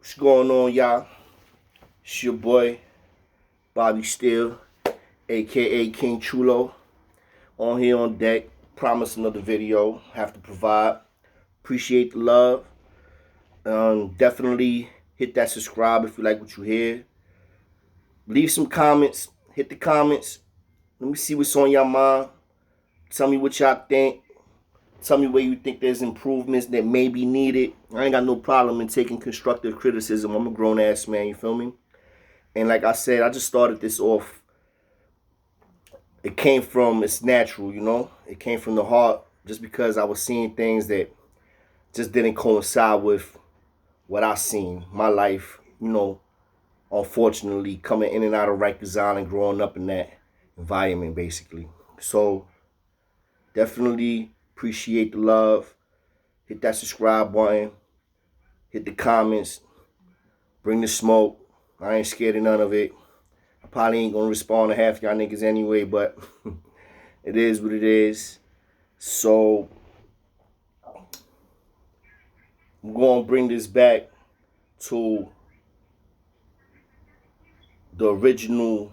What's going on, y'all? It's your boy, Bobby Steele, aka King Chulo. On here on deck. Promise another video. Have to provide. Appreciate the love. Definitely hit that subscribe if you like what you hear. Leave some comments. Hit the comments. Let me see what's on your mind. Tell me what y'all think. Tell me where you think there's improvements that may be needed. I ain't got no problem in taking constructive criticism. I'm a grown ass man, you feel me? And like I said, I just started this off. It came from, it's natural, you know? It came from the heart just because I was seeing things that just didn't coincide with what I seen. My life, you know, unfortunately, coming in and out of Rikers Island, growing up in that environment, basically. So, definitely appreciate the love. Hit that subscribe button. Hit the comments. Bring the smoke. I ain't scared of none of it. I probably ain't gonna respond to half y'all niggas anyway, but it is what it is. So I'm gonna bring this back to the original,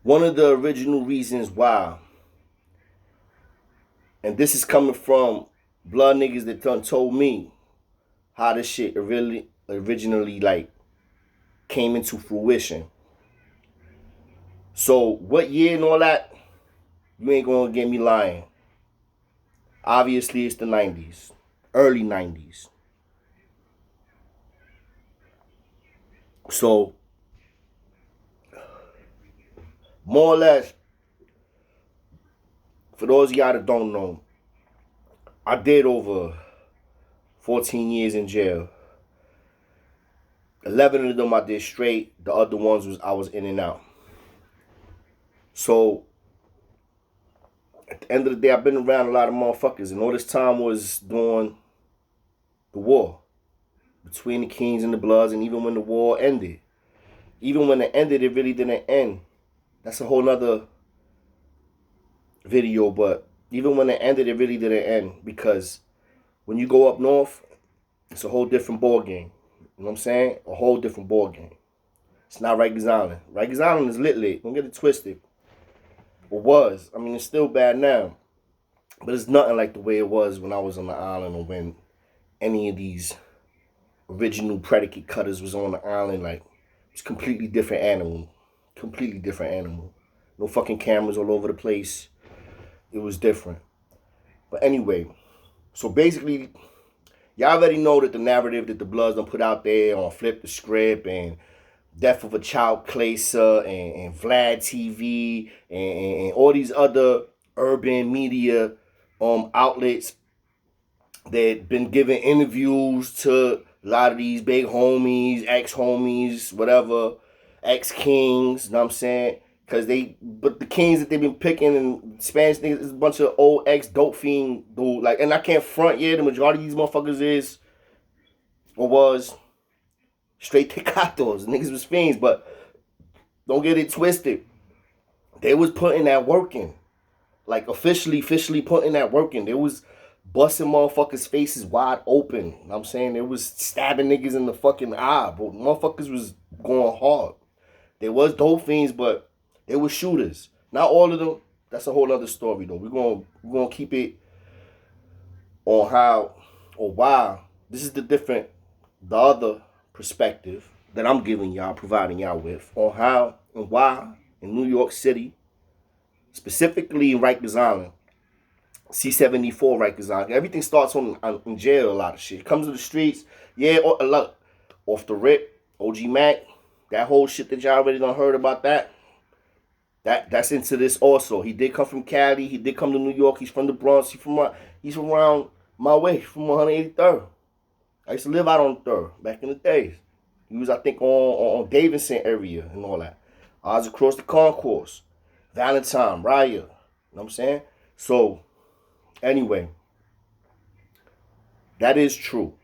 one of the original reasons why. And this is coming from blood niggas that done told me how this shit originally like came into fruition. So what year and all that, you ain't gonna get me lying. Obviously it's the 90s. Early 90s. So more or less, for those of y'all that don't know, I did over 14 years in jail. 11 of them I did straight. The other ones I was in and out. So at the end of the day, I've been around a lot of motherfuckers, and all this time was during the war between the Kings and the Bloods, and even when the war ended. Even when it ended, it really didn't end. That's a whole nother video, but even when it ended, it really didn't end, because when you go up north, it's a whole different ball game. You know what I'm saying? A whole different ball game. It's not Rikers Island. Rikers Island is lit. Don't get it twisted. Or was. I mean, it's still bad now. But it's nothing like the way it was when I was on the island, or when any of these original predicate cutters was on the island. Like, it's completely different animal. Completely different animal. No fucking cameras all over the place. It was different. But anyway, so basically, y'all already know that the narrative that the Bloods done put out there on Flip the Script and Death of a Child Clayser and Vlad TV and all these other urban media outlets that been giving interviews to a lot of these big homies, ex-homies, whatever, ex-kings, you know what I'm saying? But the kings that they've been picking and Spanish niggas is a bunch of old ex-dope fiend dude. Like, and I can't front, the majority of these motherfuckers is, or was, straight tecatos. Niggas was fiends, but don't get it twisted. They was putting that work in. Like, officially putting that work in. They was busting motherfuckers' faces wide open. You know what I'm saying? They was stabbing niggas in the fucking eye, but motherfuckers was going hard. They was dope fiends, but they were shooters. Not all of them. That's a whole other story, though. We're gonna keep it on how or why. This is the other perspective that I'm giving y'all, providing y'all with, on how and why in New York City, specifically in Rikers Island, C74 Rikers Island. Everything starts in jail, a lot of shit. It comes to the streets, look, off the rip, OG Mac, that whole shit that y'all already done heard about that's into this also. He did come from Cali. He did come to New York. He's from the Bronx. He's from around my way, from 183rd. I used to live out on 3rd back in the days. He was, I think, on Davidson area and all that. I was across the concourse. Valentine, Raya. You know what I'm saying? So, anyway, that is true.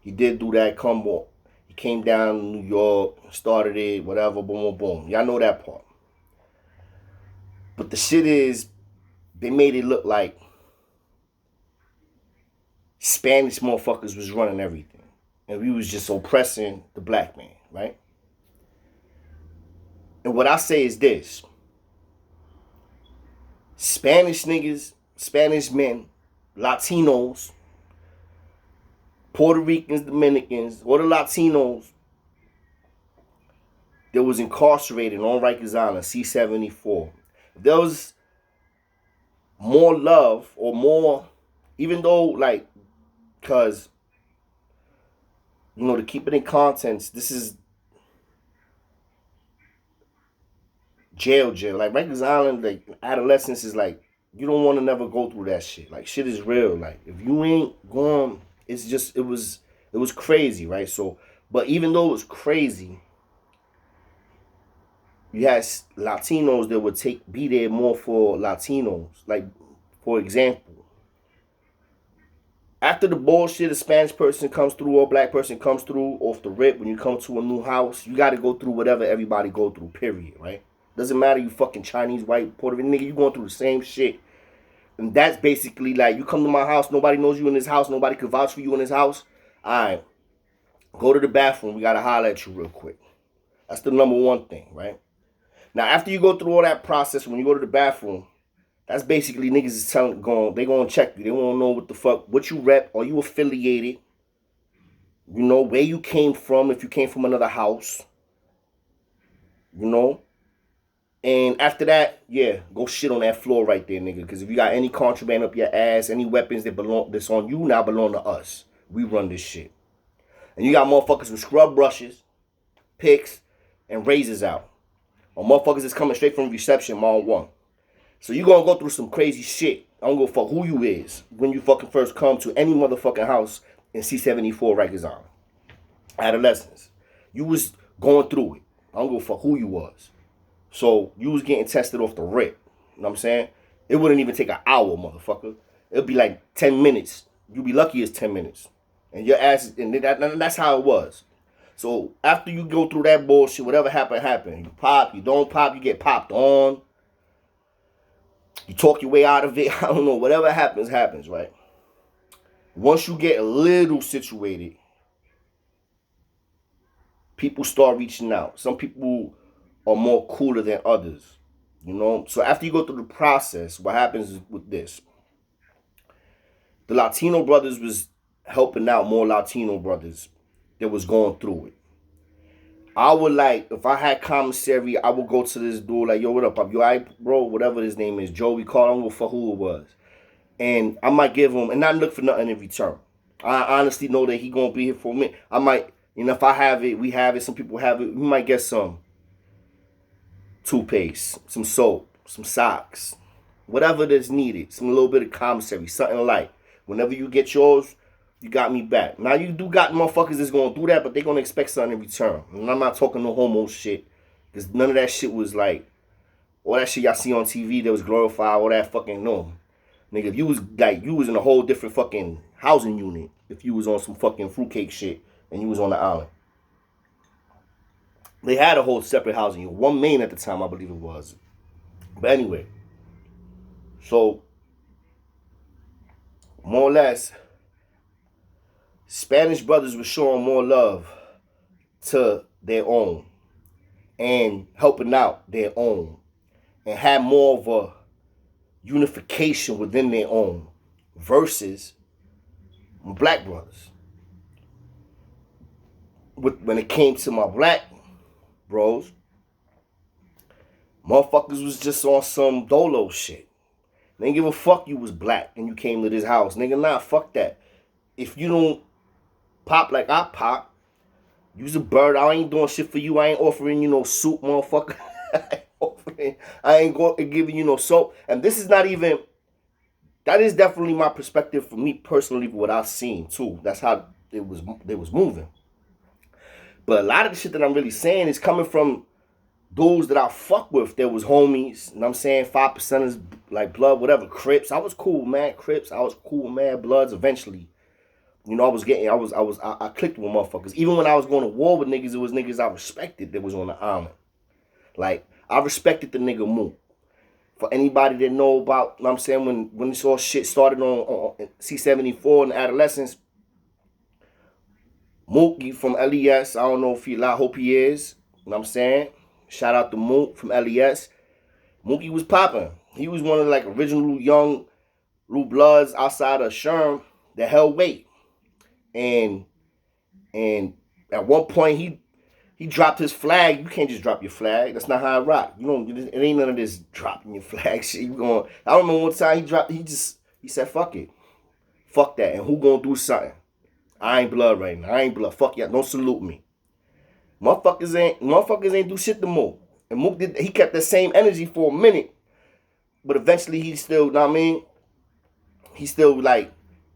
He did do that come on. He came down to New York, started it, whatever, boom, boom, boom. Y'all know that part. But the shit is, they made it look like Spanish motherfuckers was running everything. and we was just oppressing the black man, right? And what I say is this: Spanish niggas, Spanish men, Latinos, Puerto Ricans, Dominicans, or the Latinos that was incarcerated on Rikers Island, C74. There was more love or more, even though, like, because, to keep it in context, this is jail. Like, Rikers Island, like, adolescence is like, you don't want to never go through that shit. Like, shit is real. Like, if you ain't going, it was crazy, right? So, but even though it was crazy, you had Latinos that would be there more for Latinos. Like, for example, after the bullshit, a Spanish person comes through or a black person comes through off the rip, when you come to a new house, you got to go through whatever everybody go through, period, right? Doesn't matter you fucking Chinese, white, Puerto Rican, nigga, you going through the same shit. And that's basically like, you come to my house, nobody knows you in this house, nobody could vouch for you in this house. All right, go to the bathroom, we got to holler at you real quick. That's the number one thing, right? Now, after you go through all that process, when you go to the bathroom, that's basically niggas is they gonna check you. They wanna know what the fuck, what you rep, are you affiliated, where you came from, if you came from another house, And after that, yeah, go shit on that floor right there, nigga. Because if you got any contraband up your ass, any weapons that's on you now belong to us. We run this shit. And you got motherfuckers with scrub brushes, picks, and razors out. Or motherfuckers that's coming straight from reception, mile one. So you gonna go through some crazy shit. I don't give a fuck who you is when you fucking first come to any motherfucking house in C74 Rikers Island. Adolescents. You was going through it. I don't give a fuck who you was. So you was getting tested off the rip. You know what I'm saying? It wouldn't even take an hour, motherfucker. It'd be like 10 minutes. You'd be lucky it's 10 minutes. And your ass, and that's how it was. So after you go through that bullshit, whatever happened. You pop, you don't pop, you get popped on. You talk your way out of it. I don't know. Whatever happens, right? Once you get a little situated, people start reaching out. Some people are more cooler than others, So after you go through the process, what happens with this? The Latino brothers was helping out more Latino brothers that was going through it. I would if I had commissary, I would go to this dude like, yo, what up? You all right, bro? Whatever his name is, Joey called. I don't know for who it was. And I might give him, and not look for nothing in return. I honestly know that he gonna be here for me. I might, if I have it, we have it, some people have it, we might get some toothpaste, some soap, some socks, whatever that's needed, some little bit of commissary, something light. Whenever you get yours, you got me back. Now, you do got motherfuckers that's going to do that, but they going to expect something in return. And I'm not talking no homo shit, because none of that shit was like, all that shit y'all see on TV that was glorified, all that fucking, no. Nigga, if you was in a whole different fucking housing unit, if you was on some fucking fruitcake shit, and you was on the island. They had a whole separate housing unit. One main at the time, I believe it was. But anyway, so more or less, Spanish brothers were showing more love to their own and helping out their own and had more of a unification within their own versus black brothers. When it came to my black bros, motherfuckers was just on some dolo shit. They didn't give a fuck you was black and you came to this house. Nigga, nah, fuck that. If you don't pop like I pop, you's a bird. I ain't doing shit for you. I ain't offering you no soup, motherfucker. I ain't giving you no soap. And this is not even, that is definitely my perspective for me personally, what I've seen too. That's how they was moving. But a lot of the shit that I'm really saying is coming from dudes that I fuck with. There was homies, you know what I'm saying? 5%ers, like blood, whatever, Crips. I was cool, man, Crips. I was cool, man, Bloods eventually. I clicked with motherfuckers. Even when I was going to war with niggas, it was niggas I respected that was on the island. Like, I respected the nigga move. For anybody that know about, you know what I'm saying, when this all shit started on C74 and adolescence, Mookie from LES. I don't know if he, I hope he is. You know what I'm saying? Shout out to Mook from LES. Mookie was popping. He was one of the like original young Blue Bloods outside of Sherm that held weight. And at one point he dropped his flag. You can't just drop your flag. That's not how I rock. You don't. It ain't none of this dropping your flag shit. You going? I remember one time he said fuck it, fuck that. And who gonna do something? I ain't blood right now. I ain't blood. Fuck y'all. Don't salute me. Motherfuckers ain't do shit to Mook. And Mook he kept that same energy for a minute, but eventually he still, know what I mean? He still like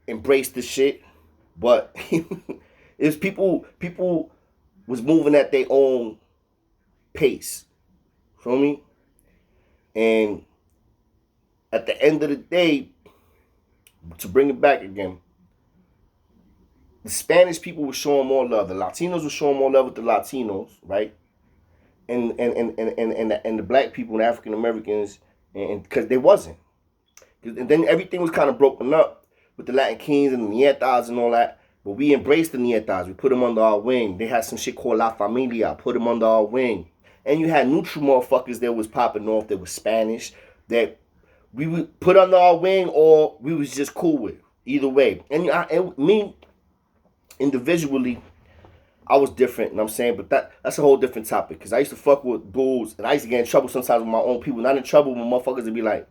embraced the shit, but it's people was moving at their own pace. Feel me? And at the end of the day, to bring it back again, the Spanish people were showing more love. The Latinos were showing more love with the Latinos, right? And the black people and African Americans, and because they wasn't. And then everything was kind of broken up with the Latin Kings and the Nietas and all that. But we embraced the Nietas. We put them under our wing. They had some shit called La Familia. Put them under our wing. And you had neutral motherfuckers that was popping off that was Spanish that we would put under our wing or we was just cool with. Either way. And me, individually, I was different, you know what I'm saying? But that's a whole different topic. Because I used to fuck with dudes and I used to get in trouble sometimes with my own people. Not in trouble when motherfuckers would be like,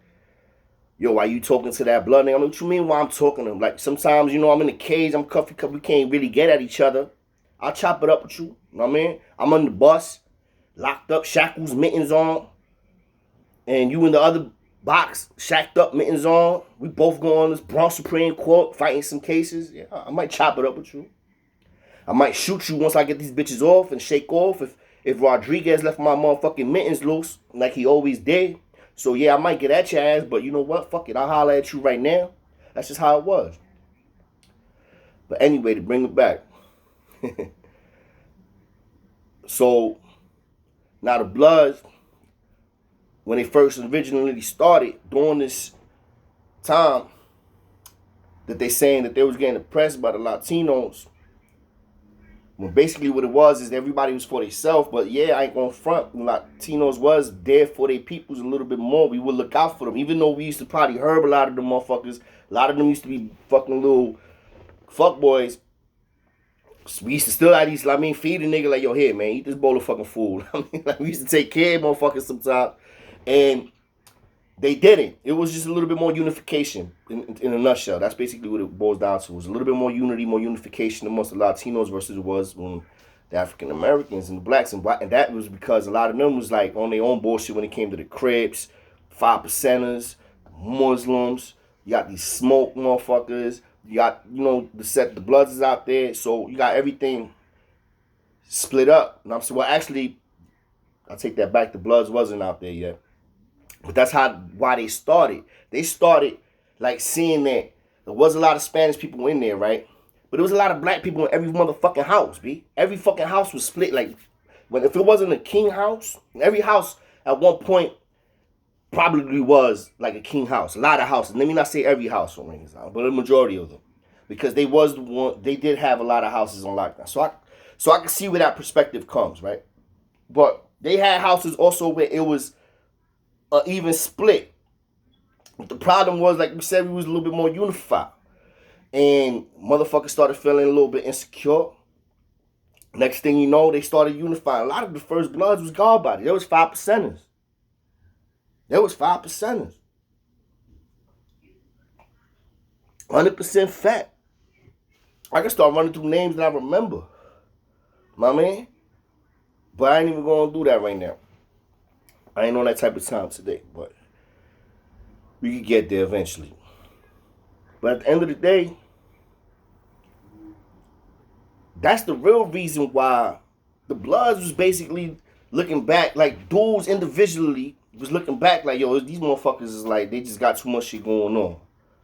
yo, why you talking to that blood nigga? I mean, what you mean why I'm talking to him? Like, sometimes, you know, I'm in a cage, I'm cuffy, we can't really get at each other. I'll chop it up with you, you know what I mean? I'm on the bus, locked up, shackles, mittens on, and you in the other box, shacked up, mittens on. We both go on this Bronx Supreme Court, fighting some cases. Yeah, I might chop it up with you. I might shoot you once I get these bitches off and shake off if Rodriguez left my motherfucking mittens loose like he always did. So, yeah, I might get at your ass, but you know what? Fuck it. I'll holler at you right now. That's just how it was. But anyway, to bring it back. So, now the Bloods, when they first originally started during this time that they saying that they was getting oppressed by the Latinos, well, basically what it was is everybody was for themselves, but yeah, I ain't gonna front. Latinos was there for their peoples a little bit more. We would look out for them, even though we used to probably herb a lot of them motherfuckers. A lot of them used to be fucking little fuck boys. We used to still at least, feed a nigga like, yo, here, man, eat this bowl of fucking food. We used to take care of motherfuckers sometimes, and they didn't. It was just a little bit more unification in a nutshell. That's basically what it boils down to. It was a little bit more unity, more unification amongst the Latinos versus it was when the African Americans and the blacks. And that was because a lot of them was like on their own bullshit when it came to the Crips, 5%ers, Muslims. You got these smoke motherfuckers. You got, you know, the Bloods is out there. So you got everything split up. And I'm saying, well, actually, I'll take that back. The Bloods wasn't out there yet. But that's why they started. They started like seeing that there was a lot of Spanish people in there, right? But there was a lot of black people in every motherfucking house, B. Every fucking house was split. Like, if it wasn't a king house, every house at one point probably was like a king house. A lot of houses. Let me not say every house on Rings Out, but a majority of them. Because they did have a lot of houses on lockdown. So I can see where that perspective comes, right? But they had houses also where it was even split. But the problem was, like we said, we was a little bit more unified. And motherfuckers started feeling a little bit insecure. Next thing you know, they started unifying. A lot of the first Bloods was guard body. There was 5%ers. There was 5%ers. 100% fat. I can start running through names that I remember. My man. But I ain't even going to do that right now. I ain't on that type of time today, but we could get there eventually. But at the end of the day, that's the real reason why the Bloods was basically looking back, like dudes individually was looking back like, yo, these motherfuckers is like, they just got too much shit going on.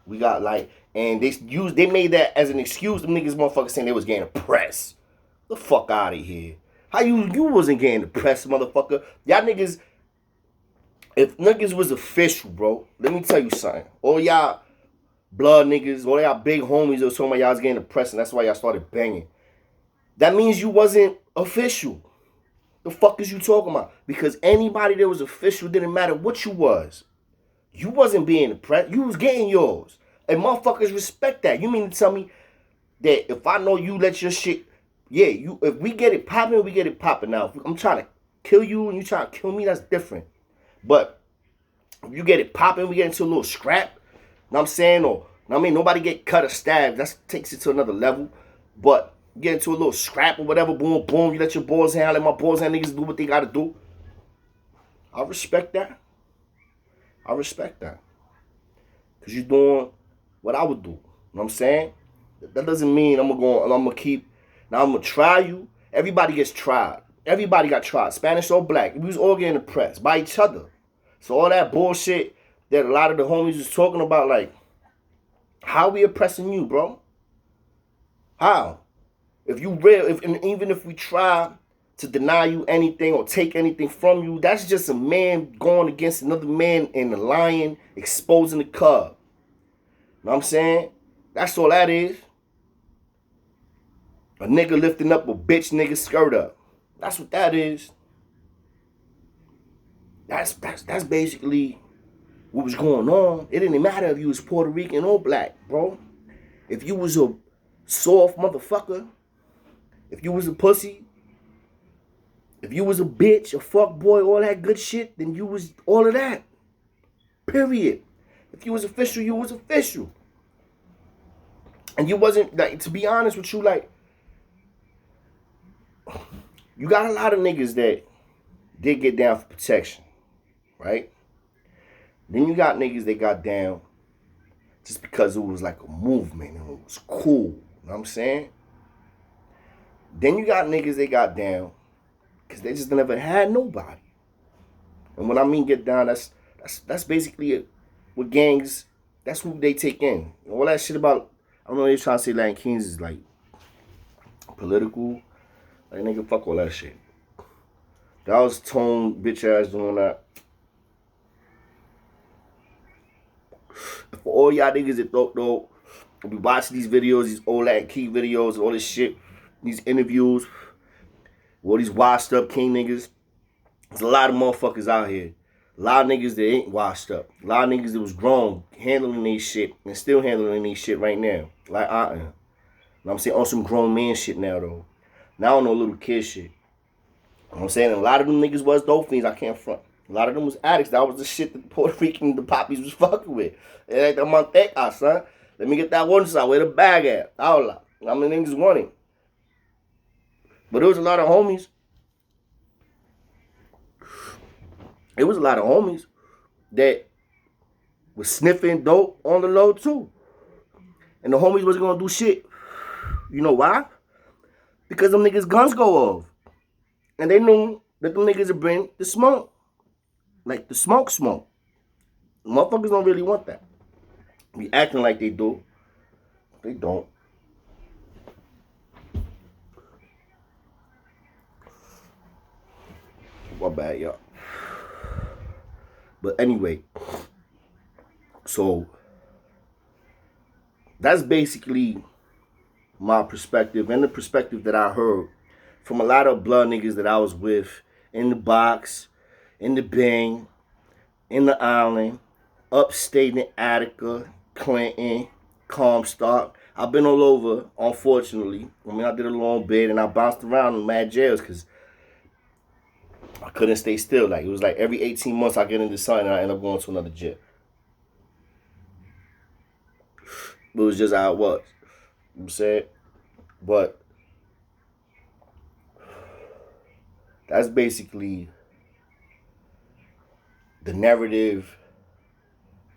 We got like, and they made that as an excuse. The niggas motherfuckers saying they was getting oppressed. The fuck out of here. How you wasn't getting oppressed, motherfucker? Y'all niggas, if niggas was official, bro, let me tell you something. All y'all blood niggas, all y'all big homies that was talking about y'all was getting oppressed, and that's why y'all started banging. That means you wasn't official. The fuck is you talking about? Because anybody that was official, didn't matter what you was. You wasn't being oppressed. You was getting yours. And motherfuckers respect that. You mean to tell me that if I know you let your shit, yeah, you if we get it popping, we get it popping. Now, if I'm trying to kill you and you trying to kill me, that's different. But if you get it popping, we get into a little scrap. You know what I'm saying? Or, I mean, nobody get cut or stabbed. That takes it to another level. But get into a little scrap or whatever, boom, boom, you let your boys handle, let my boys and niggas do what they gotta do. I respect that. I respect that. Because you're doing what I would do. You know what I'm saying? That doesn't mean I'm gonna keep, now I'm gonna try you. Everybody gets tried. Everybody got tried. Spanish or black. We was all getting oppressed by each other. So all that bullshit that a lot of the homies was talking about, like, how we oppressing you, bro? How? If you real, and even if we try to deny you anything or take anything from you, that's just a man going against another man and the lion exposing the cub. Know what I'm saying? That's all that is. A nigga lifting up a bitch nigga skirt up. That's what that is. That's basically what was going on. It didn't matter if you was Puerto Rican or black, bro. If you was a soft motherfucker, if you was a pussy, if you was a bitch, a fuck boy, all that good shit, then you was all of that. Period. If you was official, you was official. And you wasn't, like, to be honest with you, like, you got a lot of niggas that did get down for protection, right? Then you got niggas that got down just because it was like a movement and it was cool. You know what I'm saying? Then you got niggas that got down because they just never had nobody. And when I mean get down, that's basically it. With gangs, that's who they take in. All that shit about, I don't know, they trying to say Latin Kings is like political. Like, nigga, fuck all that shit. That was Tone, bitch ass doing that. For all y'all niggas that don't know, be watching these videos, these old Latin Key videos, all this shit, these interviews, all these washed up king niggas. There's a lot of motherfuckers out here. A lot of niggas that ain't washed up. A lot of niggas that was grown, handling these shit, and still handling these shit right now. Like I am. You know what I'm saying? On some grown man shit now, though. Now on no little kid shit. You know what I'm saying? And a lot of them niggas was dope fiends, I can't front. A lot of them was addicts. That was the shit that the Puerto Rican, the poppies was fucking with. It ain't the manteca, son. Let me get that one side. Where the bag at? Hola. How many niggas wanting? But there was a lot of homies. It was a lot of homies that was sniffing dope on the low too. And the homies wasn't gonna do shit. You know why? Because them niggas' guns go off. And they knew that them niggas would bring the smoke. Like the smoke. Motherfuckers don't really want that. Be acting like they do. They don't. My bad, y'all. But anyway, so that's basically my perspective and the perspective that I heard from a lot of blood niggas that I was with in the box, in the Bang, in the island, upstate in Attica, Clinton, Comstock. I've been all over, unfortunately. I mean, I did a long bit and I bounced around in mad jails because I couldn't stay still. Like, it was like every 18 months I get into something and I end up going to another jail. It was just how it was. You know what I'm saying? But that's basically the narrative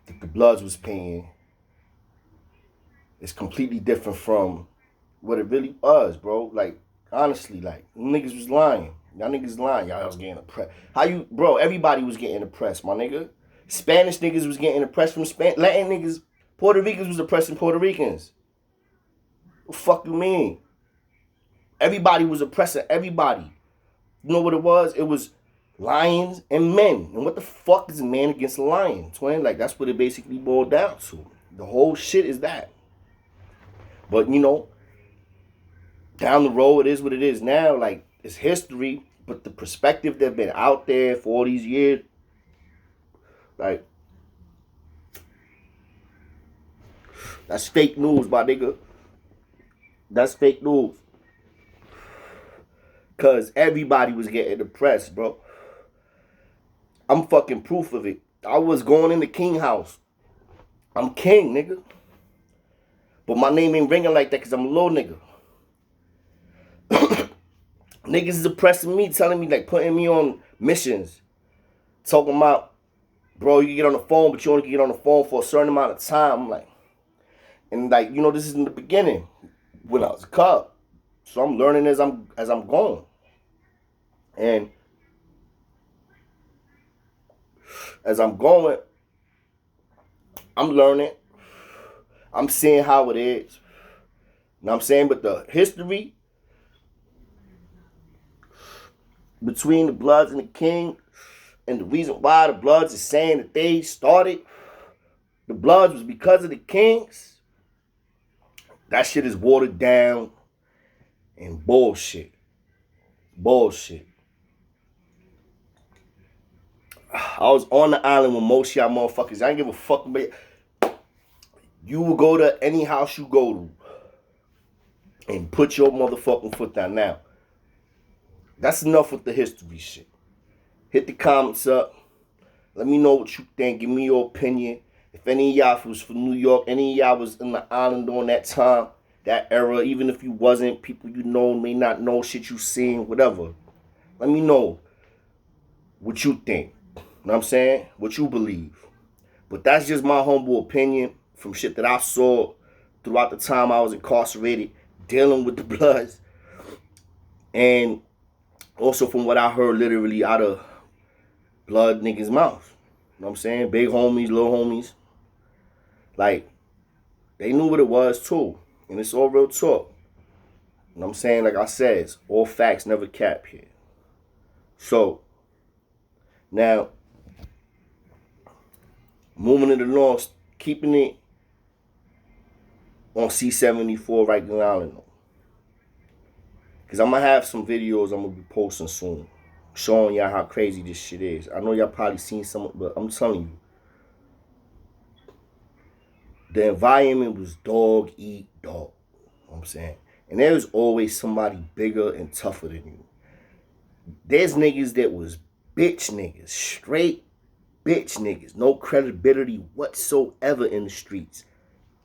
that the Bloods was painting. It's completely different from what it really was, bro. Like, honestly, like, niggas was lying. Y'all niggas lying. Y'all was getting oppressed. How you, bro, everybody was getting oppressed, my nigga. Spanish niggas was getting oppressed from Latin niggas. Puerto Ricans was oppressing Puerto Ricans. What the fuck you mean? Everybody was oppressing everybody. You know what it was? It was lions and men. And what the fuck is a man against a lion, twin? Like, that's what it basically boiled down to. The whole shit is that. But, you know, down the road, it is what it is now. Like, it's history, but the perspective that's been out there for all these years, like, that's fake news, my nigga. That's fake news. Because everybody was getting depressed, bro. I'm fucking proof of it. I was going in the king house. I'm king, nigga. But my name ain't ringing like that because I'm a little nigga. Niggas is oppressing me, telling me, like, putting me on missions. Talking about, bro, you can get on the phone, but you only can get on the phone for a certain amount of time. I'm like, and like, you know, this is in the beginning when I was a cub. So I'm learning as I'm going. And as I'm going, I'm learning. I'm seeing how it is. You know what I'm saying? But the history between the Bloods and the King, and the reason why the Bloods is saying that they started the Bloods was because of the Kings, that shit is watered down and bullshit. Bullshit. I was on the island with most of y'all motherfuckers. I ain't give a fuck about. You will go to any house you go to and put your motherfucking foot down. Now, that's enough with the history shit. Hit the comments up. Let me know what you think. Give me your opinion. If any of y'all was from New York, any of y'all was in the island during that time, that era, even if you wasn't, people you know may not know shit you seen, whatever. Let me know what you think. You know what I'm saying? What you believe. But that's just my humble opinion from shit that I saw throughout the time I was incarcerated, dealing with the Bloods. And also from what I heard literally out of Blood niggas' mouth. You know what I'm saying? Big homies, little homies. Like, they knew what it was too. And it's all real talk. You know what I'm saying? Like I said, it's all facts, never cap here. So, now, moving it along, keeping it on C74 Rikers Island. Because I'm going to have some videos I'm going to be posting soon, showing y'all how crazy this shit is. I know y'all probably seen some, but I'm telling you, the environment was dog eat dog. You know what I'm saying? And there's always somebody bigger and tougher than you. There's niggas that was bitch niggas, straight bitch niggas, no credibility whatsoever in the streets.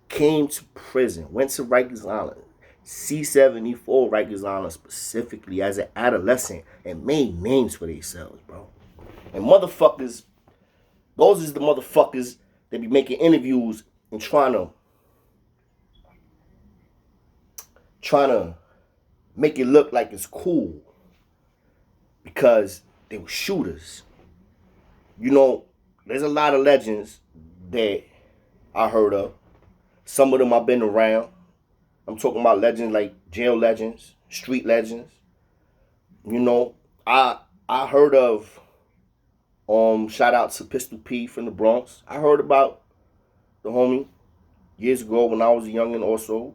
Came to prison, went to Rikers Island, C74 Rikers Island specifically as an adolescent, and made names for themselves, bro. And motherfuckers, those is the motherfuckers that be making interviews and trying to make it look like it's cool because they were shooters. You know, there's a lot of legends that I heard of. Some of them I've been around. I'm talking about legends like jail legends, street legends. You know, I heard of shout out to Pistol P from the Bronx. I heard about the homie years ago when I was a youngin' also.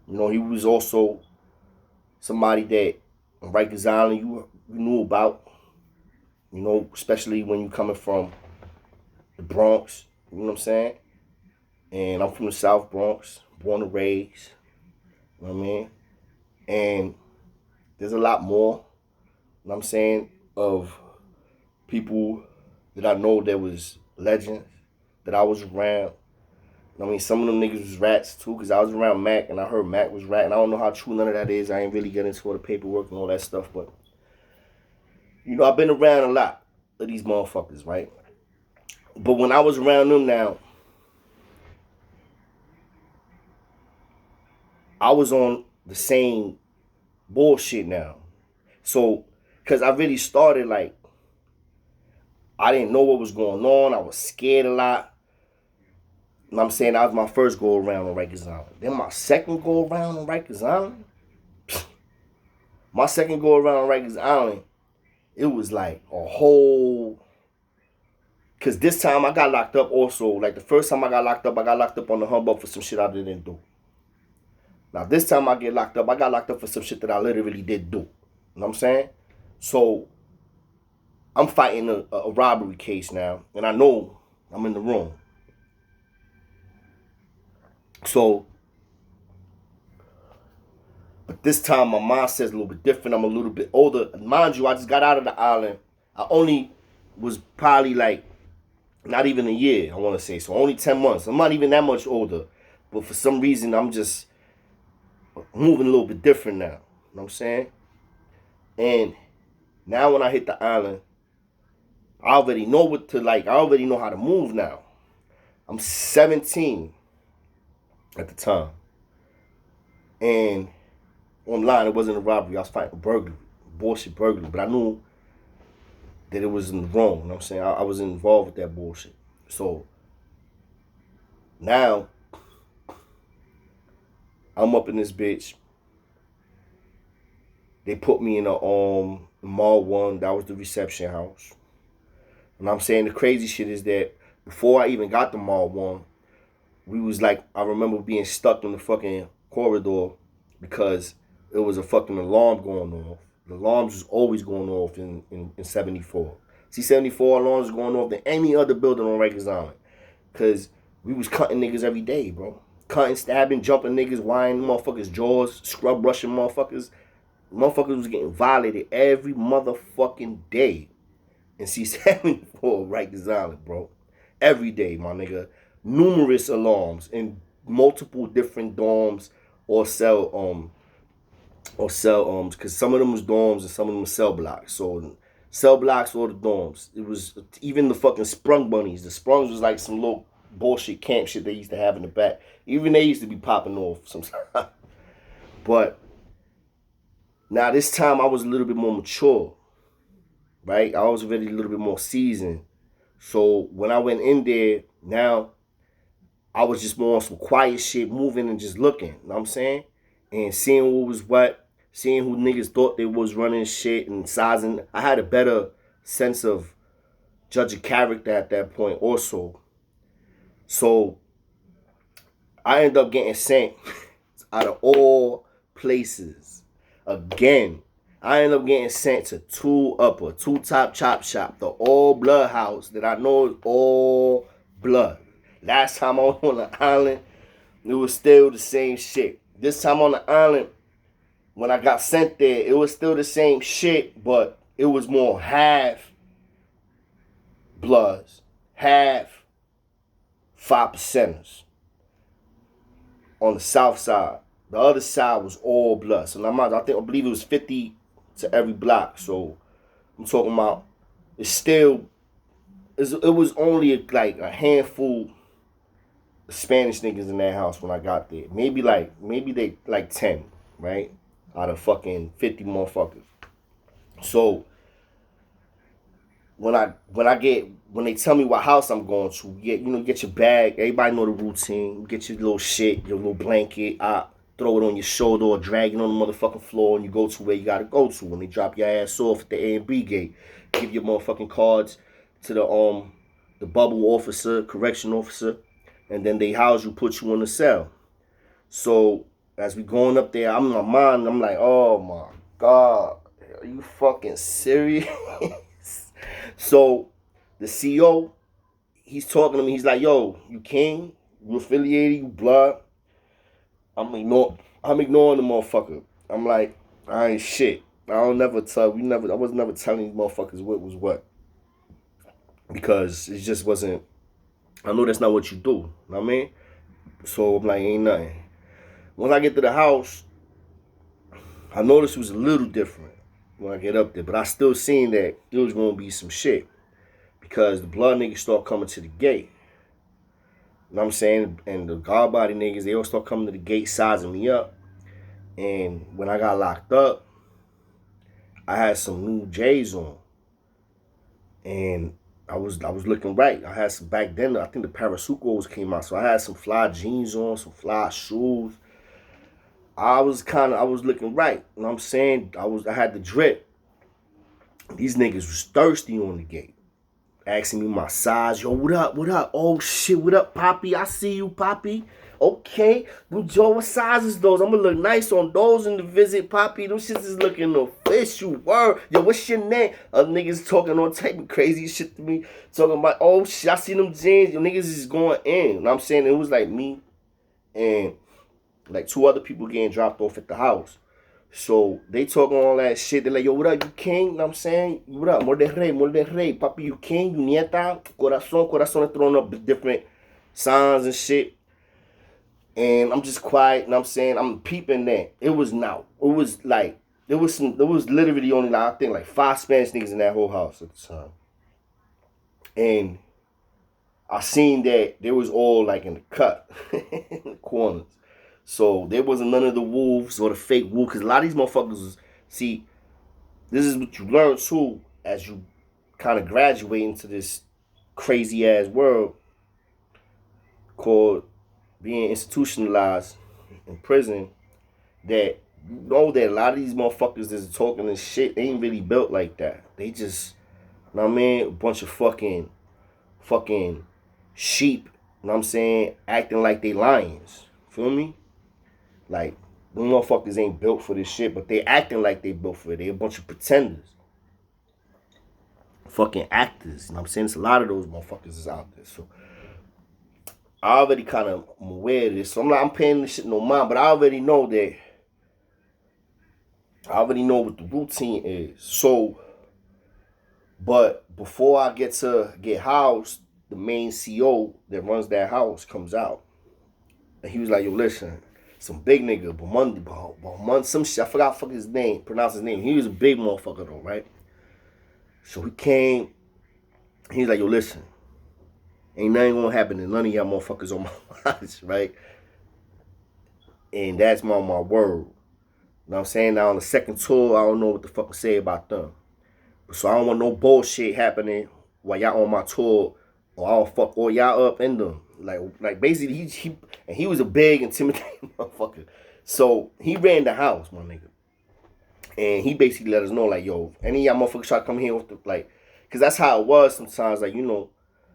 You know, he was also somebody that on Rikers Island you knew about. You know, especially when you coming from the Bronx. You know what I'm saying? And I'm from the South Bronx, born and raised. You know what I mean? And there's a lot more, you know what I'm saying, of people that I know that was legends, that I was around. I mean, some of them niggas was rats too, because I was around Mac, and I heard Mac was rat, and I don't know how true none of that is. I ain't really getting into all the paperwork and all that stuff, but, you know, I've been around a lot of these motherfuckers, right? But when I was around them now, I was on the same bullshit now. So, because I really started, like, I didn't know what was going on. I was scared a lot. You know what I'm saying? That was my first go around on Rikers Island. Then my second go around on Rikers Island, Rikers Island, it was like a whole... Because this time I got locked up also. Like the first time I got locked up on the humbug for some shit I didn't do. Now, this time I get locked up, I got locked up for some shit that I literally did do. You know what I'm saying? So, I'm fighting a robbery case now, and I know I'm in the wrong. So, but this time my mindset's a little bit different. I'm a little bit older. Mind you, I just got out of the island. I only was probably like not even a year, I want to say. So only 10 months. I'm not even that much older. But for some reason, I'm just moving a little bit different now. You know what I'm saying? And now when I hit the island, I already know what to like. I already know how to move now. I'm 17 at the time. And online, it wasn't a robbery. I was fighting a burglary. Bullshit burglary. But I knew that it was in the wrong. You know what I'm saying? I was involved with that bullshit. So now I'm up in this bitch. They put me in a mall 1. That was the reception house. And I'm saying the crazy shit is that before I even got to mall 1, we was like, I remember being stuck in the fucking corridor because it was a fucking alarm going off. The alarms was always going off in 74. C74 alarms was going off than any other building on Rikers Island. Because we was cutting niggas every day, bro. Cutting, stabbing, jumping niggas, winding motherfuckers' jaws, scrub brushing motherfuckers. Motherfuckers was getting violated every motherfucking day in C74 Rikers Island, bro. Every day, my nigga. Numerous alarms in multiple different dorms or cell because some of them was dorms and some of them was cell blocks. So cell blocks or the dorms. It was even the fucking sprung bunnies. The sprungs was like some little bullshit camp shit they used to have in the back. Even they used to be popping off sometimes. But now this time I was a little bit more mature, right? I was already a little bit more seasoned. So when I went in there, now I was just more on some quiet shit, moving and just looking, you know what I'm saying? And seeing what was what, seeing who niggas thought they was running shit and sizing. I had a better sense of judging character at that point also. So I ended up getting sent out of all places. Again, I ended up getting sent to 2 Top Chop Shop, the all blood house that I know is all blood. Last time I was on the island, it was still the same shit. This time on the island, when I got sent there, it was still the same shit, but it was more half bloods, half 5%ers on the south side. The other side was all blood. So I believe it was 50 to every block. So I'm talking about it was only like a handful of Spanish niggas in that house when I got there. Maybe they like 10, right? Out of fucking 50 motherfuckers. So when they tell me what house I'm going to, get your bag. Everybody know the routine. Get your little shit, your little blanket. Throw it on your shoulder or drag it on the motherfucking floor, and you go to where you gotta go to. When they drop your ass off at the A and B gate, give your motherfucking cards to the bubble officer, correction officer, and then they house you, put you in the cell. So as we going up there, I'm in my mind, I'm like, oh my God, are you fucking serious? So the CO, he's talking to me. He's like, yo, you king, you affiliated, you blood. I'm ignoring the motherfucker. I'm like, I ain't shit. I was never telling these motherfuckers what was what. Because it just wasn't, I know that's not what you do. You know what I mean? So I'm like, ain't nothing. When I get to the house, I noticed it was a little different when I get up there. But I still seen that there was going to be some shit. Because the blood niggas start coming to the gate. You know what I'm saying? And the guard body niggas, they all start coming to the gate, sizing me up. And when I got locked up, I had some new J's on. And I was looking right. I had some back then, I think the Parasucos came out. So I had some fly jeans on, some fly shoes. I was looking right. You know what I'm saying? I had the drip. These niggas was thirsty on the gate. Asking me my size. Yo, what up? Oh shit, what up, Poppy? I see you, Poppy. Okay, Joe, what size is those? I'm gonna look nice on those in the visit, Poppy. Them shits is looking official. Word. Yo, what's your name? Niggas talking all type of crazy shit to me. Talking about, oh shit, I see them jeans. Yo, niggas is going in. You know what I'm saying? It was like me and like two other people getting dropped off at the house. So they talking all that shit. They're like, yo, what up, you king? You know what I'm saying? What up? Morde rey. Papi, you king? You nieta? Corazon. Throwing up different signs and shit. And I'm just quiet, and I'm saying, I'm peeping that. It was now. It was like, there was literally only, like, I think, like 5 Spanish niggas in that whole house at the time. And I seen that they was all like in the cut, in the corners. So there wasn't none of the wolves or the fake wolves, because a lot of these motherfuckers was, see, this is what you learn too as you kind of graduate into this crazy ass world called being institutionalized in prison, that you know that a lot of these motherfuckers that's talking this shit, they ain't really built like that. They just, you know what I mean, a bunch of fucking sheep, you know what I'm saying, acting like they lions. Feel me? Like, them motherfuckers ain't built for this shit, but they acting like they built for it. They a bunch of pretenders. Fucking actors. You know what I'm saying? There's a lot of those motherfuckers is out there. So I already kind of am aware of this. So I'm paying this shit no mind, but I already know that. I already know what the routine is. So, but before I get housed, the main CO that runs that house comes out. And he was like, yo, listen, some big nigga, but some shit, I forgot his name, pronounce his name. He was a big motherfucker though, right? So he came, he's like, yo, listen, ain't nothing gonna happen to none of y'all motherfuckers on my watch, right? And that's my word. You know what I'm saying? Now on the second tour, I don't know what the fuck to say about them. So I don't want no bullshit happening while y'all on my tour, or I'll fuck all y'all up in them. Like basically he was a big intimidating motherfucker. So he ran the house, my nigga. And he basically let us know, like, yo, any of y'all motherfuckers try to come here with the, like, cause that's how it was sometimes, like, you know,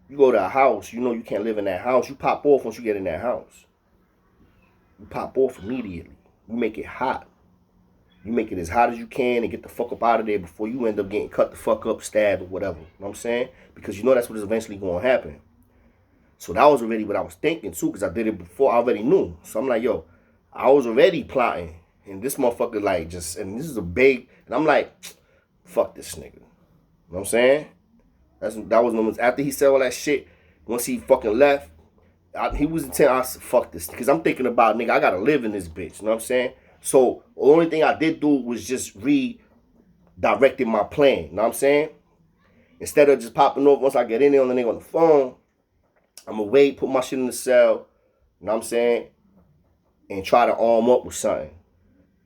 you go to a house, you know you can't live in that house. You pop off once you get in that house. You pop off immediately. You make it hot. You make it as hot as you can and get the fuck up out of there before you end up getting cut the fuck up, stabbed, or whatever. You know what I'm saying? Because you know that's what is eventually going to happen. So that was already what I was thinking too, because I did it before. I already knew. So I'm like, yo, I was already plotting. And this motherfucker, like, just, and this is a big, and I'm like, fuck this nigga. You know what I'm saying? That was when, after he said all that shit, once he fucking left, he was intent, I said, fuck this. Because I'm thinking about, nigga, I got to live in this bitch. You know what I'm saying? So the only thing I did do was just redirecting my plan. You know what I'm saying? Instead of just popping off once I get in there on the nigga on the phone, I'm going to wait, put my shit in the cell, you know what I'm saying? And try to arm up with something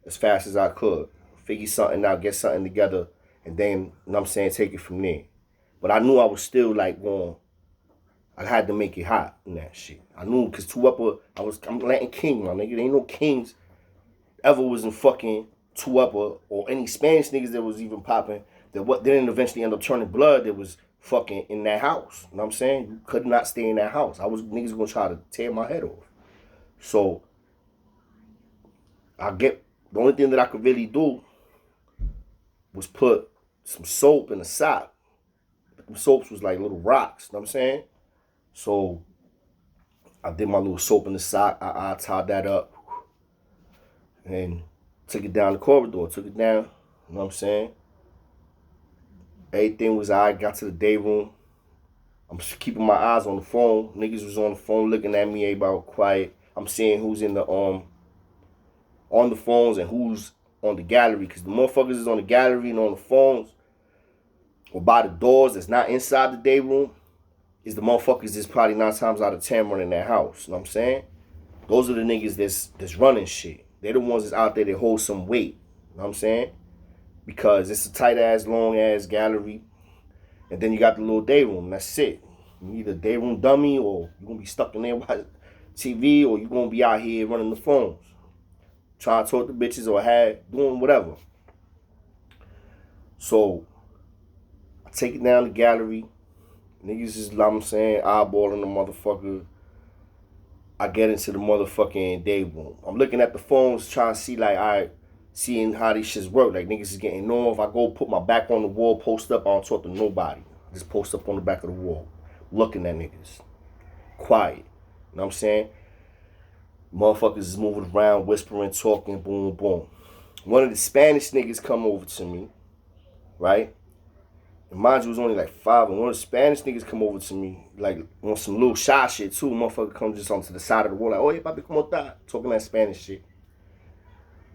as fast as I could. Figure something out, get something together, and then, you know what I'm saying, take it from there. But I knew I was still like going, I had to make it hot in that shit. I knew, because I'm Latin king, my nigga. There ain't no kings ever was in fucking two upper or any Spanish niggas that was even popping that what didn't eventually end up turning blood that was fucking in that house. You know what I'm saying? You could not stay in that house. Niggas gonna try to tear my head off. So the only thing that I could really do was put some soap in a sock. The soaps was like little rocks, you know what I'm saying? So I did my little soap in the sock. I tied that up and took it down the corridor, took it down, you know what I'm saying? Everything was all right, got to the day room. I'm just keeping my eyes on the phone. Niggas was on the phone looking at me, everybody was quiet. I'm seeing who's in the on the phones and who's on the gallery, because the motherfuckers is on the gallery and on the phones or by the doors that's not inside the day room is the motherfuckers that's probably 9 times out of 10 running that house. You know what I'm saying? Those are the niggas that's running shit. They're the ones that's out there that hold some weight. You know what I'm saying? Because it's a tight ass, long ass gallery. And then you got the little day room. That's it. You either day room dummy, or you're gonna be stuck in there watching TV, or you're gonna be out here running the phones, trying to talk to bitches or doing whatever. So I take it down the gallery. Niggas is, I'm saying, eyeballing the motherfucker. I get into the motherfucking day room. I'm looking at the phones, trying to see, like, seeing how these shits work. Like, niggas is getting off. I go put my back on the wall, post up. I don't talk to nobody. Just post up on the back of the wall, looking at niggas. Quiet. You know what I'm saying? Motherfuckers is moving around, whispering, talking, boom, boom. One of the Spanish niggas come over to me, right? And mind you, it was only like 5, and one of the Spanish niggas come over to me, like, on some little shy shit, too. Motherfucker comes just onto the side of the wall, like, oye, papi, ¿cómo está? Talking that Spanish shit.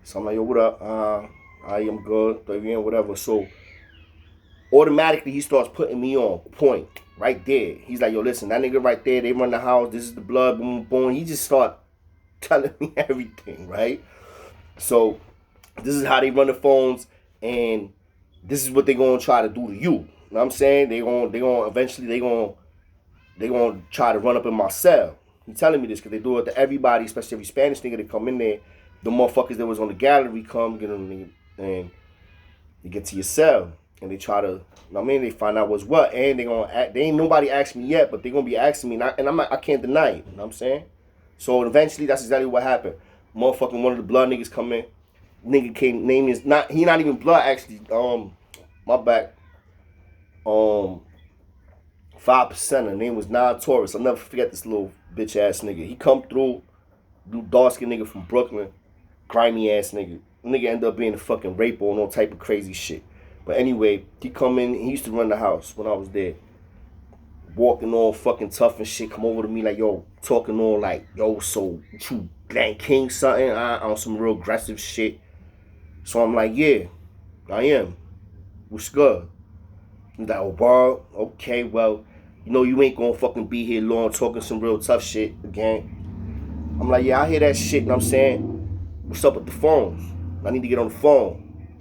So I'm like, yo, what up? I am good, estoy bien, whatever. So, automatically, he starts putting me on point, right there. He's like, yo, listen, that nigga right there, they run the house, this is the blood, boom, boom. He just start telling me everything, right? So, this is how they run the phones, and this is what they're gonna try to do to you. You know what I'm saying? They gonna eventually they gonna try to run up in my cell. He telling me this because they do it to everybody, especially every Spanish nigga that come in there. The motherfuckers that was on the gallery come get them and they get to your cell and they try to. You know what I mean? They find out what's what, and they gonna act. They ain't nobody asked me yet, but they gonna be asking me, and I'm not, I can't deny it. You know what I'm saying? So eventually, that's exactly what happened. Motherfucking one of the blood niggas come in. Nigga came, name is not, he not even blood actually. My back. 5%. Name was Non-Taurus. I'll never forget this little bitch ass nigga. He come through, dark skin nigga from Brooklyn, grimy ass nigga. Nigga ended up being a fucking raper and all type of crazy shit. But anyway, he come in. He used to run the house when I was there. Walking all fucking tough and shit. Come over to me like, yo, talking all like, yo, so you Blank King something on some real aggressive shit. So I'm like, yeah, I am. What's good? He's like, oh, bro, okay, well, you know you ain't gonna fucking be here long talking some real tough shit again. I'm like, yeah, I hear that shit, you know what I'm saying? What's up with the phones? I need to get on the phone.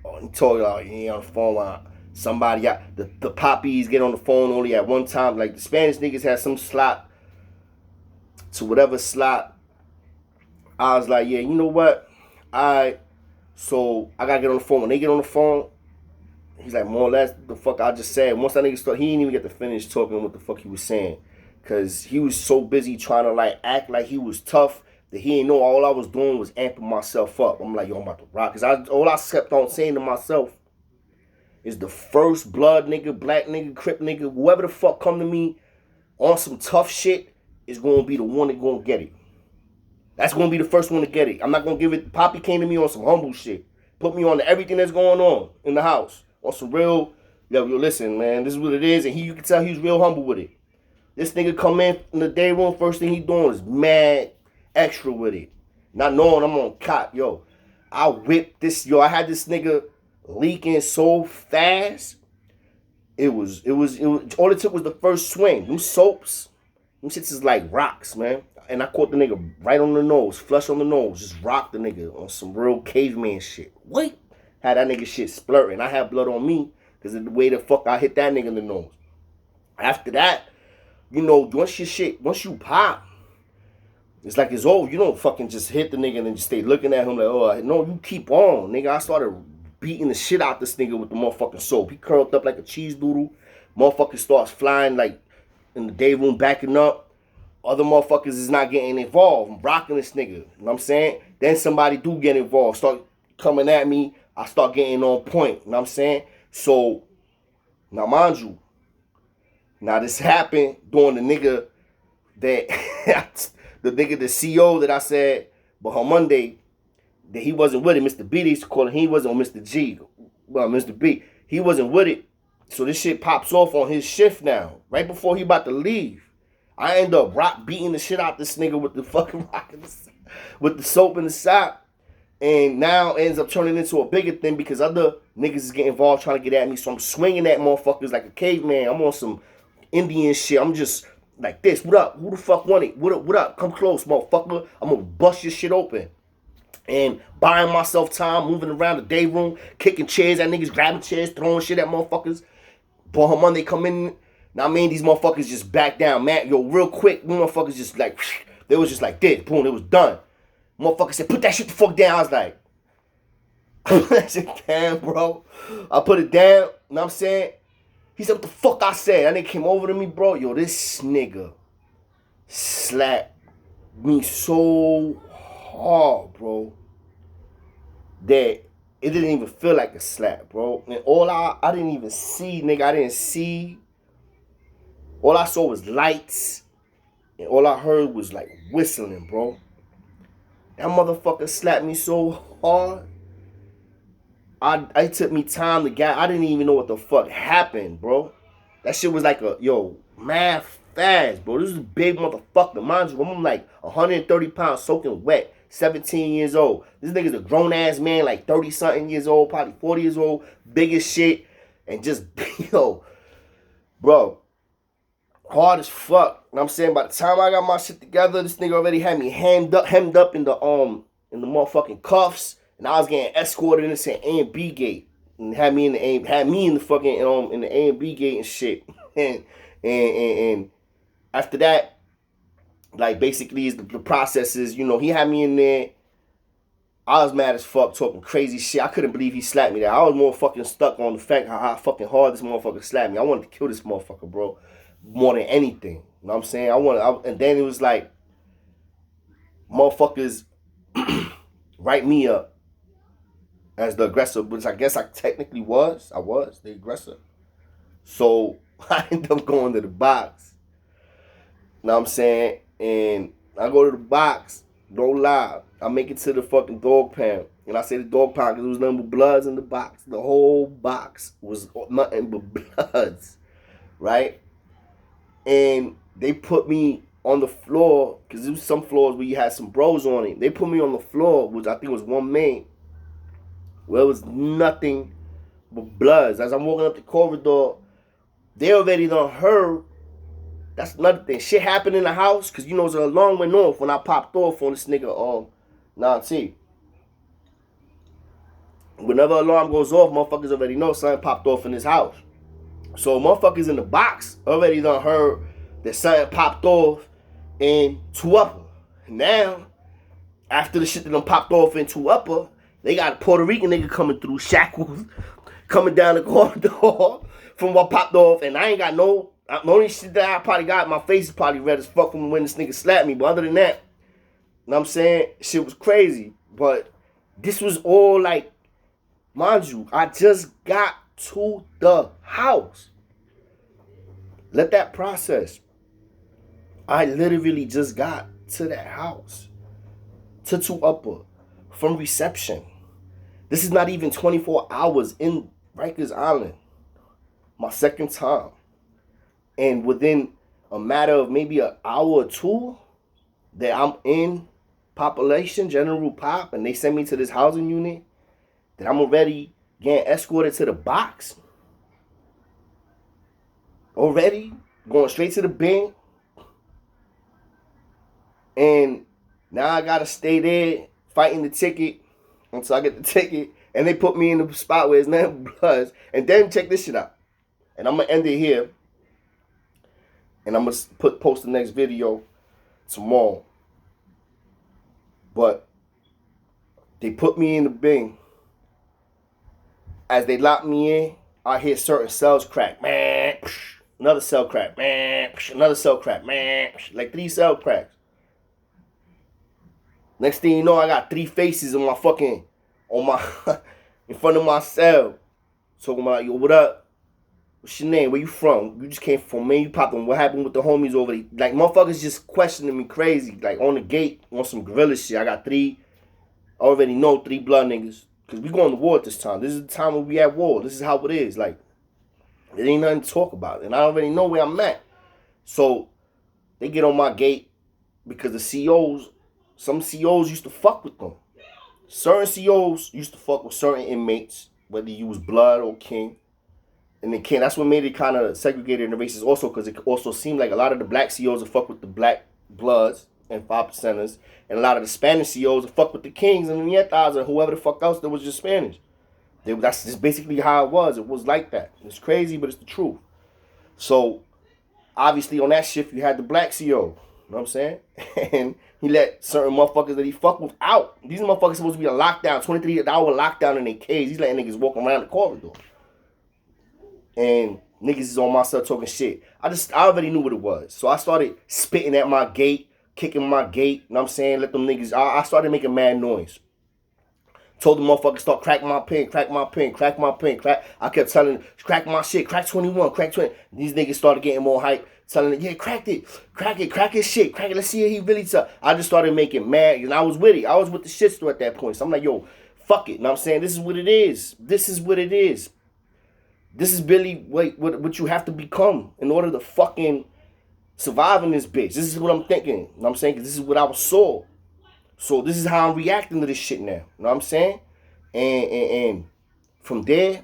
Oh, he told you, he ain't on the phone. Somebody, the poppies get on the phone only at one time. Like, the Spanish niggas had some slot to whatever slot. I was like, yeah, you know what? So I gotta get on the phone. When they get on the phone, he's like, more or less, the fuck I just said. Once that nigga started, he didn't even get to finish talking what the fuck he was saying. Because he was so busy trying to, like, act like he was tough that he didn't know all I was doing was amping myself up. I'm like, yo, I'm about to rock. Because all I kept on saying to myself is the first blood nigga, black nigga, crip nigga, whoever the fuck come to me on some tough shit is going to be the one that going to get it. That's going to be the first one to get it. I'm not going to give it. Poppy came to me on some humble shit. Put me on to everything that's going on in the house. On some real, yo, listen, man, this is what it is. And you can tell he's real humble with it. This nigga come in the day room, first thing he doing is mad extra with it. Not knowing I'm on cop, yo. I whipped this, yo, I had this nigga leaking so fast. It was all it took was the first swing. Them soaps, them shits is like rocks, man. And I caught the nigga right on the nose, flush on the nose, just rocked the nigga on some real caveman shit. Wait. Had that nigga shit splurting. I had blood on me because of the way the fuck I hit that nigga in the nose. After that, you know, once you pop, it's like it's over. You don't fucking just hit the nigga and then just stay looking at him like, oh, no, you keep on. Nigga, I started beating the shit out this nigga with the motherfucking soap. He curled up like a cheese doodle. Motherfucker starts flying like in the day room, backing up. Other motherfuckers is not getting involved. I'm rocking this nigga. You know what I'm saying? Then somebody do get involved. Start coming at me. I start getting on point. You know what I'm saying? So, now mind you, now this happened during the nigga that, the nigga, the CEO that I said, but on Monday, that he wasn't with it. Mr. B, they used to call him, he wasn't on Mr. G. Well, Mr. B, he wasn't with it. So this shit pops off on his shift now. Right before he about to leave. I end up beating the shit out this nigga with the fucking rock with the soap in the sock. And now it ends up turning into a bigger thing because other niggas is getting involved trying to get at me. So I'm swinging at motherfuckers like a caveman. I'm on some Indian shit. I'm just like this. What up? Who the fuck want it? What up? What up? Come close, motherfucker. I'm going to bust your shit open. And buying myself time, moving around the day room, kicking chairs at niggas, grabbing chairs, throwing shit at motherfuckers. But on Monday come in. Now I mean these motherfuckers just back down. Man, yo, real quick, motherfuckers just like, they was just like this. Boom, it was done. Motherfucker said, put that shit the fuck down. I was like, put that shit down, bro. I put it down. You know what I'm saying? He said, what the fuck I said? That nigga came over to me, bro. Yo, this nigga slapped me so hard, bro, that it didn't even feel like a slap, bro. And I didn't even see, nigga. I didn't see. All I saw was lights. And all I heard was like whistling, bro. That motherfucker slapped me so hard. I took me time to get. I didn't even know what the fuck happened, bro. That shit was like mad fast, bro. This is a big motherfucker. Mind you, I'm like 130 pounds soaking wet, 17 years old. This nigga's a grown ass man, like 30 something years old, probably 40 years old, big as shit, and just, bro, hard as fuck. You know what I'm saying? By the time I got my shit together, this nigga already had me hemmed up in the motherfucking cuffs, and I was getting escorted into an A and B gate, and had me in the fucking in the A and B gate and shit. and after that, like basically the process is, he had me in there. I was mad as fuck, talking crazy shit. I couldn't believe he slapped me there. I was more fucking stuck on the fact how fucking hard this motherfucker slapped me. I wanted to kill this motherfucker, bro, more than anything. You know what I'm saying? And then it was like, motherfuckers write me up as the aggressor, which I guess I technically was. I was the aggressor. So I ended up going to the box. You know what I'm saying? And I go to the box, no lie. I make it to the fucking dog pound. And I say the dog pound because it was nothing but bloods in the box. The whole box was nothing but bloods, right? And they put me on the floor, because there was some floors where you had some bros on it. They put me on the floor, which I think was one main, where it was nothing but bloods. As I'm walking up the corridor, they already done heard. That's another thing. Shit happened in the house, because it's an alarm went off when I popped off on this nigga, T. Whenever alarm goes off, motherfuckers already know something popped off in this house. So motherfuckers in the box already done heard that something popped off in Two Upper. Now, after the shit that done popped off in Two Upper, they got a Puerto Rican nigga coming through, shackles, coming down the corridor from what popped off, and I ain't got the only shit that I probably got, my face is probably red as fuck from when this nigga slapped me, but other than that, you know what I'm saying, shit was crazy. But this was all like, mind you, I just got to the house. Let that process. I literally just got to that house, to Two Upper, from reception. This is not even 24 hours in Rikers Island. My second time. And within a matter of maybe an hour or two that I'm in population, general pop, and they send me to this housing unit, that I'm already getting escorted to the box. Already going straight to the bank. And now I gotta stay there fighting the ticket until I get the ticket. And they put me in the spot where it's nothing but bloods. And then check this shit out. And I'm gonna end it here. And I'm gonna post the next video tomorrow. But they put me in the bin. As they lock me in, I hear certain cells crack. Man, another cell crack. Man, another cell crack. Man, like 3 cell cracks. Next thing you know, I got 3 faces in front of my cell. Talking about, yo, what up? What's your name? Where you from? You just came from, man. You popped on. What happened with the homies over there? Like, motherfuckers just questioning me crazy. Like, on the gate, on some gorilla shit. I got 3, I already know 3 blood niggas. Because we going to war at this time. This is the time when we at war. This is how it is. Like, there ain't nothing to talk about. And I already know where I'm at. So, they get on my gate because the COs, some COs used to fuck with them. Certain COs used to fuck with certain inmates, whether you was blood or king. And then king, that's what made it kind of segregated in the races also, because it also seemed like a lot of the black COs would fuck with the black bloods and 5%ers, and a lot of the Spanish COs would fuck with the kings and the nietas and whoever the fuck else that was just Spanish. That's just basically how it was. It was like that. It's crazy, but it's the truth. So, obviously on that shift, you had the black CO. You know what I'm saying? And he let certain motherfuckers that he fucked with out. These motherfuckers supposed to be a lockdown, 23-hour lockdown in their cage. He's letting niggas walk around the corridor. And niggas is on my stuff talking shit. I already knew what it was. So I started spitting at my gate, kicking my gate. You know what I'm saying? Let them niggas. I started making mad noise. Told the motherfucker start crack my pen, crack my pen, crack my pen, crack. I kept telling crack my shit, crack 21, crack 20. These niggas started getting more hype, telling it, yeah, crack it, crack his shit, crack it. Let's see if he really tough. I just started making mad, and I was with it. I was with the shit still at that point. So I'm like, yo, fuck it. You know what I'm saying? This is what it is. This is what it is. This is really what you have to become in order to fucking survive in this bitch. This is what I'm thinking. You know what I'm saying? Because this is what I saw. So this is how I'm reacting to this shit now. You know what I'm saying? And from there, you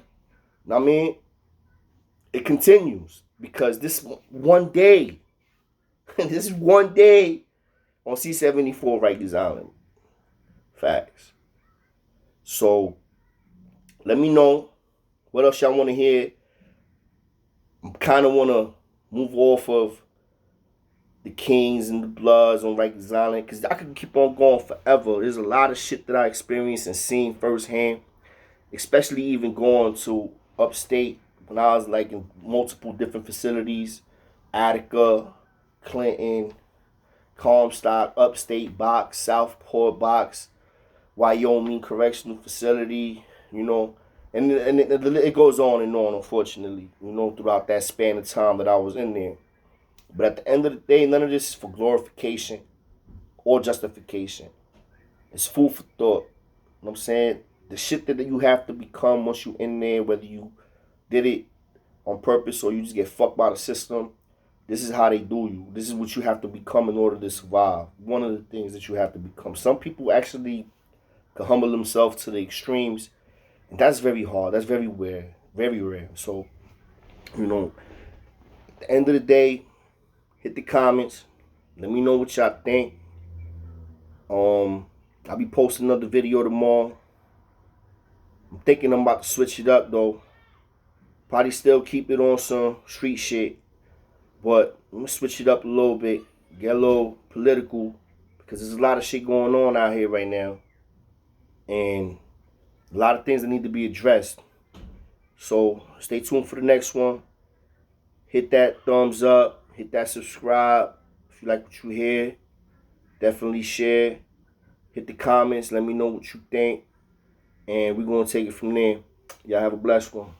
know what I mean? It continues. Because this one day, this is one day on C74 Rikers Island. Facts. So let me know what else y'all want to hear. I kind of want to move off of the Kings and the Bloods on Rikers Island, because I could keep on going forever. There's a lot of shit that I experienced and seen firsthand, especially even going to upstate when I was like in multiple different facilities, Attica, Clinton, Comstock, Upstate Box, Southport Box, Wyoming Correctional Facility, you know, and it goes on and on, unfortunately, you know, throughout that span of time that I was in there. But at the end of the day, none of this is for glorification or justification. It's food for thought. You know what I'm saying? The shit that you have to become once you in there, whether you did it on purpose or you just get fucked by the system, this is how they do you. This is what you have to become in order to survive. One of the things that you have to become. Some people actually can humble themselves to the extremes, and that's very hard. That's very rare. Very rare. So, you know, at the end of the day, hit the comments. Let me know what y'all think. I'll be posting another video tomorrow. I'm thinking I'm about to switch it up though. Probably still keep it on some street shit, but I'm gonna switch it up a little bit. Get a little political, because there's a lot of shit going on out here right now, and a lot of things that need to be addressed. So stay tuned for the next one. Hit that thumbs up. Hit that subscribe. If you like what you hear, definitely share. Hit the comments. Let me know what you think. And we're going to take it from there. Y'all have a blessed one.